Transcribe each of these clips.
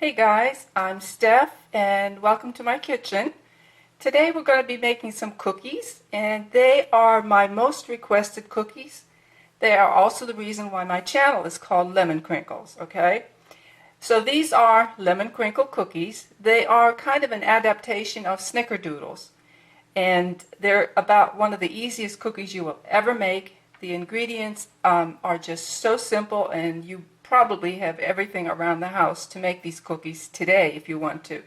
Hey guys, I'm Steph and welcome to my kitchen. Today we're going to be making some cookies and they are my most requested cookies. They are also the reason why my channel is called Lemon Crinkles, okay? So these are lemon crinkle cookies. They are kind of an adaptation of snickerdoodles and they're about one of the easiest cookies you will ever make. The ingredients are just so simple and you probably have everything around the house to make these cookies today if you want to.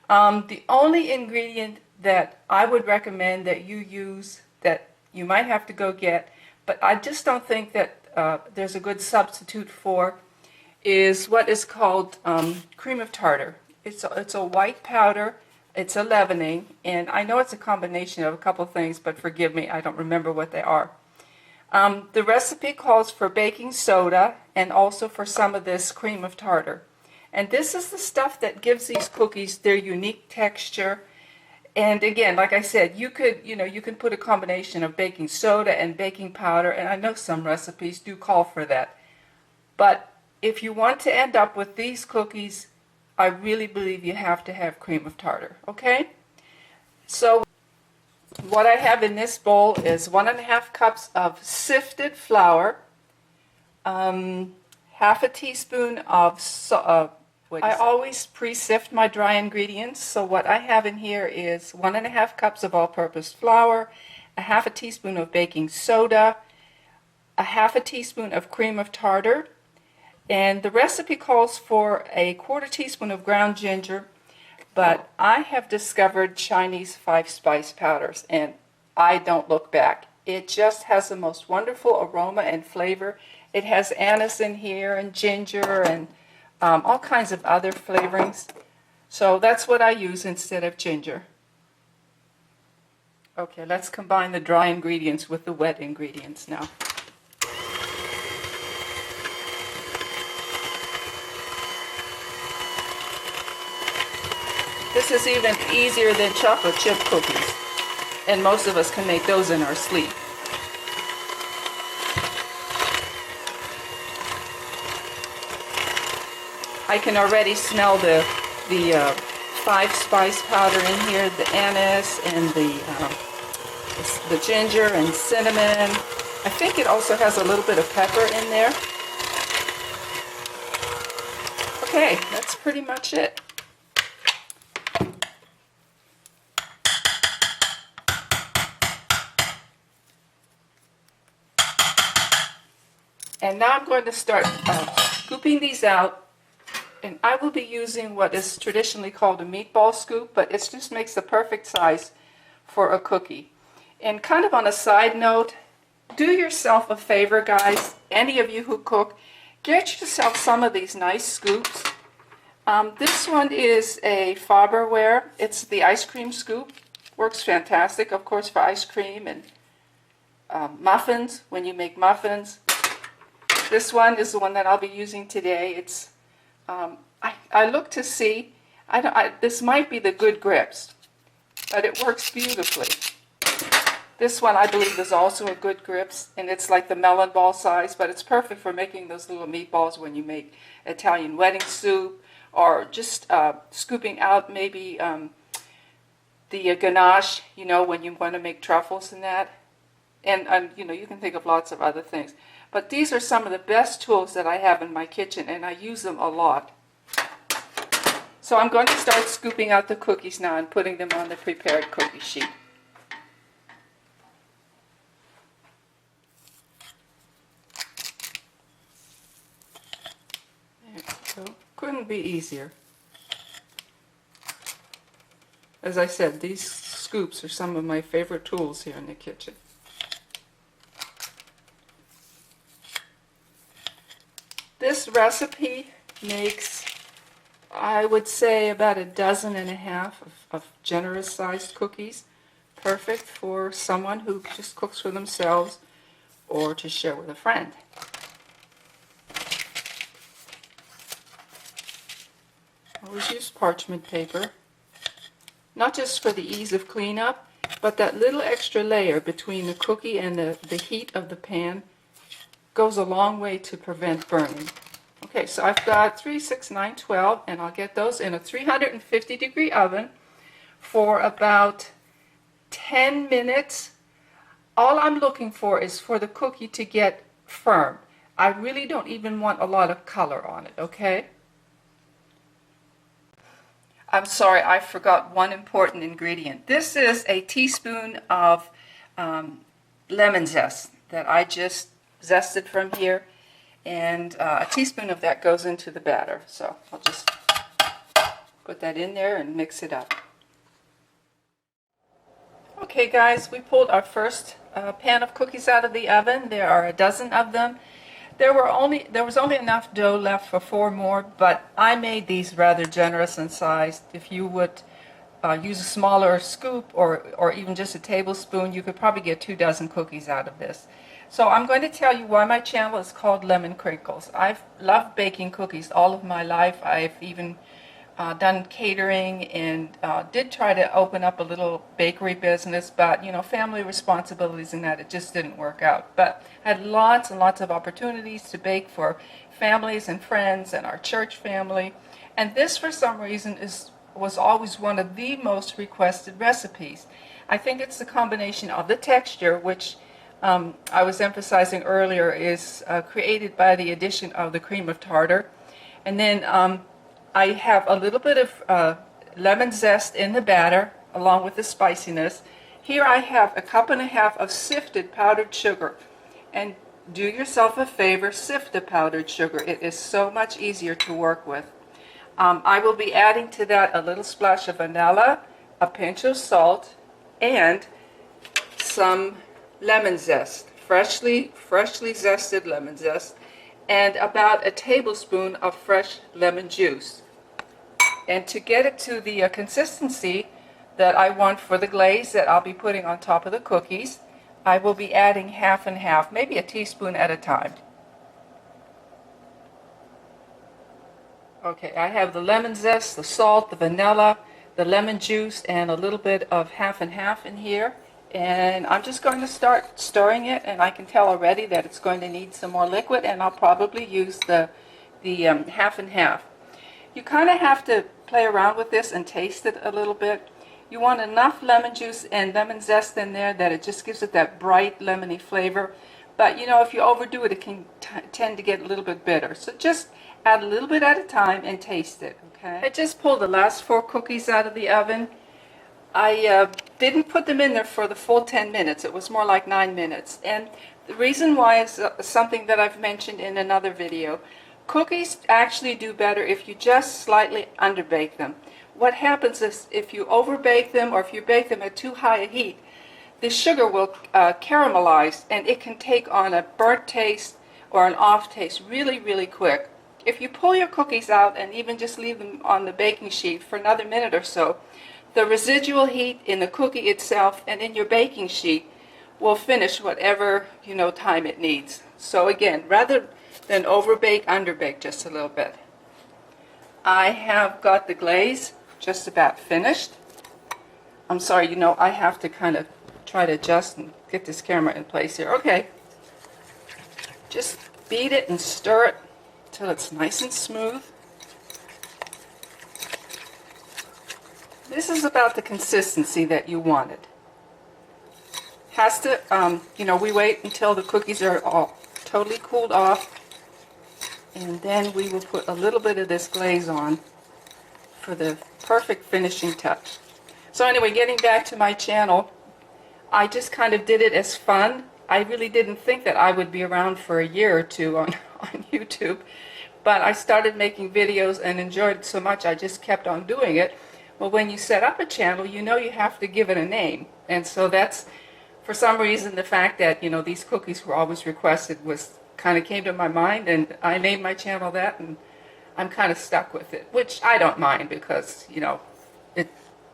The only ingredient that I would recommend that you use that you might have to go get, but I just don't think that there's a good substitute for, is what is called cream of tartar. It's a white powder. It's a leavening, and I know it's a combination of a couple things, but forgive me, I don't remember what they are. The recipe calls for baking soda and also for some of this cream of tartar. And this is the stuff that gives these cookies their unique texture. And again, like I said, you can put a combination of baking soda and baking powder, and I know some recipes do call for that. But if you want to end up with these cookies, I really believe you have to have cream of tartar, okay? So what I have in this bowl is 1.5 cups of sifted flour, half a teaspoon of I always pre-sift my dry ingredients, so what I have in here is 1.5 cups of all-purpose flour, a half a teaspoon of baking soda, a half a teaspoon of cream of tartar, and the recipe calls for a 1/4 teaspoon of ground ginger, but I have discovered Chinese 5-spice powders and I don't look back. It just has the most wonderful aroma and flavor. It has anise in here and ginger and all kinds of other flavorings. So that's what I use instead of ginger. Okay, let's combine the dry ingredients with the wet ingredients now. This is even easier than chocolate chip cookies, and most of us can make those in our sleep. I can already smell the 5-spice powder in here, the anise and the ginger and cinnamon. I think it also has a little bit of pepper in there. Okay, that's pretty much it. And now I'm going to start scooping these out, and I will be using what is traditionally called a meatball scoop, but it just makes the perfect size for a cookie. And kind of on a side note, do yourself a favor, guys, any of you who cook, get yourself some of these nice scoops. This one is a Farberware. It's the ice cream scoop. Works fantastic, of course, for ice cream and muffins, when you make muffins. This one is the one that I'll be using today. It's I look to see, this might be the Good Grips, but it works beautifully. This one I believe is also a Good Grips, and it's like the melon ball size, but it's perfect for making those little meatballs when you make Italian wedding soup, or just scooping out maybe the ganache, when you want to make truffles and that. And you can think of lots of other things. But these are some of the best tools that I have in my kitchen, and I use them a lot. So I'm going to start scooping out the cookies now and putting them on the prepared cookie sheet. There we go. Couldn't be easier. As I said, these scoops are some of my favorite tools here in the kitchen. This recipe makes, I would say, about 1.5 dozen of generous sized cookies. Perfect for someone who just cooks for themselves or to share with a friend. I always use parchment paper, not just for the ease of cleanup, but that little extra layer between the cookie and the heat of the pan goes a long way to prevent burning. Okay, so I've got 3, 6, 9, 12, and I'll get those in a 350-degree oven for about 10 minutes. All I'm looking for is for the cookie to get firm. I really don't even want a lot of color on it, okay? I'm sorry, I forgot one important ingredient. This is a teaspoon of lemon zest that I just zested from here, and a teaspoon of that goes into the batter. So I'll just put that in there and mix it up. Okay guys, we pulled our first pan of cookies out of the oven. There are a dozen of them. There was only enough dough left for 4 more, but I made these rather generous in size. If you would use a smaller scoop or even just a tablespoon, you could probably get 2 dozen cookies out of this. So I'm going to tell you why my channel is called Lemon Crinkles. I've loved baking cookies all of my life. I've even done catering and did try to open up a little bakery business, but you know, family responsibilities and that, it just didn't work out. But I had lots and lots of opportunities to bake for families and friends and our church family, and this for some reason was always one of the most requested recipes. I think it's the combination of the texture, which I was emphasizing earlier, is created by the addition of the cream of tartar, and then I have a little bit of lemon zest in the batter along with the spiciness. Here I have a 1.5 cups of sifted powdered sugar. And do yourself a favor, sift the powdered sugar. It is so much easier to work with. I will be adding to that a little splash of vanilla, a pinch of salt, and some lemon zest, freshly zested lemon zest, and about a tablespoon of fresh lemon juice. And to get it to the consistency that I want for the glaze that I'll be putting on top of the cookies, I will be adding half and half, maybe a teaspoon at a time. Okay, I have the lemon zest, the salt, the vanilla, the lemon juice, and a little bit of half and half in here. And I'm just going to start stirring it, and I can tell already that it's going to need some more liquid, and I'll probably use the half and half. You kind of have to play around with this and taste it a little bit. You want enough lemon juice and lemon zest in there that it just gives it that bright lemony flavor. But you know, if you overdo it, it can tend to get a little bit bitter. So just add a little bit at a time and taste it, okay? I just pulled the last 4 cookies out of the oven. I didn't put them in there for the full 10 minutes. It was more like 9 minutes. And the reason why is something that I've mentioned in another video. Cookies actually do better if you just slightly underbake them. What happens is if you overbake them or if you bake them at too high a heat, the sugar will caramelize, and it can take on a burnt taste or an off taste really quick. If you pull your cookies out and even just leave them on the baking sheet for another minute or so, the residual heat in the cookie itself and in your baking sheet will finish whatever, you know, time it needs. So again, rather than overbake, underbake just a little bit. I have got the glaze just about finished. I'm sorry, you know, I have to kind of try to adjust and get this camera in place here. Okay, just beat it and stir it till it's nice and smooth. This is about the consistency that you wanted. Has to, you know, we wait until the cookies are all totally cooled off, and then we will put a little bit of this glaze on for the perfect finishing touch. So anyway, getting back to my channel, I just kind of did it as fun. I really didn't think that I would be around for a year or two on YouTube, but I started making videos and enjoyed it so much I just kept on doing it. Well, when you set up a channel, you know you have to give it a name, and so that's, for some reason, the fact that, you know, these cookies were always requested was kind of came to my mind, and I named my channel that, and I'm kind of stuck with it, which I don't mind because, you know,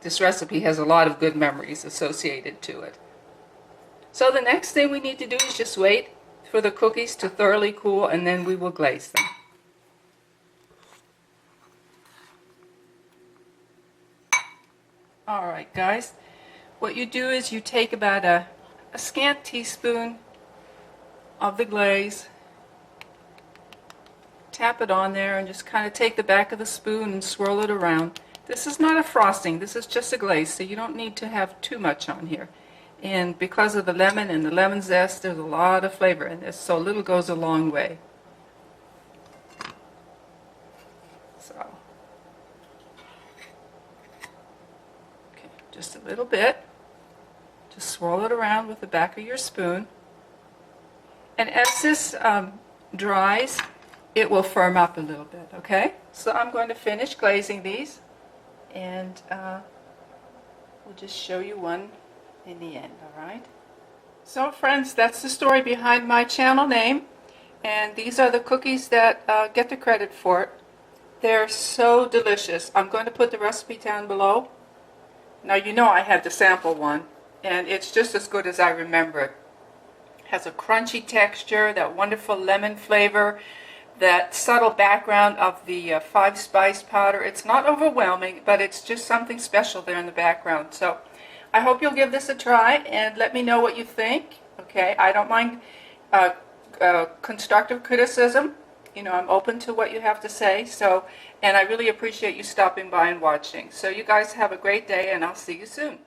this recipe has a lot of good memories associated to it. So the next thing we need to do is just wait for the cookies to thoroughly cool, and then we will glaze them. Alright guys, what you do is you take about a scant teaspoon of the glaze, tap it on there and just kind of take the back of the spoon and swirl it around. This is not a frosting, this is just a glaze, so you don't need to have too much on here. And because of the lemon and the lemon zest, there's a lot of flavor in this, so a little goes a long way. So, okay, just a little bit. Just swirl it around with the back of your spoon. And as this dries, it will firm up a little bit, okay? So I'm going to finish glazing these, and we'll just show you one in the end, all right? So friends, that's the story behind my channel name, and these are the cookies that get the credit for it. They're so delicious. I'm going to put the recipe down below. Now you know I had to sample one, and it's just as good as I remember it. Has a crunchy texture, that wonderful lemon flavor, that subtle background of the 5-spice powder. It's not overwhelming, but it's just something special there in the background. So I hope you'll give this a try and let me know what you think. Okay, I don't mind constructive criticism. You know, I'm open to what you have to say. So, and I really appreciate you stopping by and watching. So you guys have a great day, and I'll see you soon.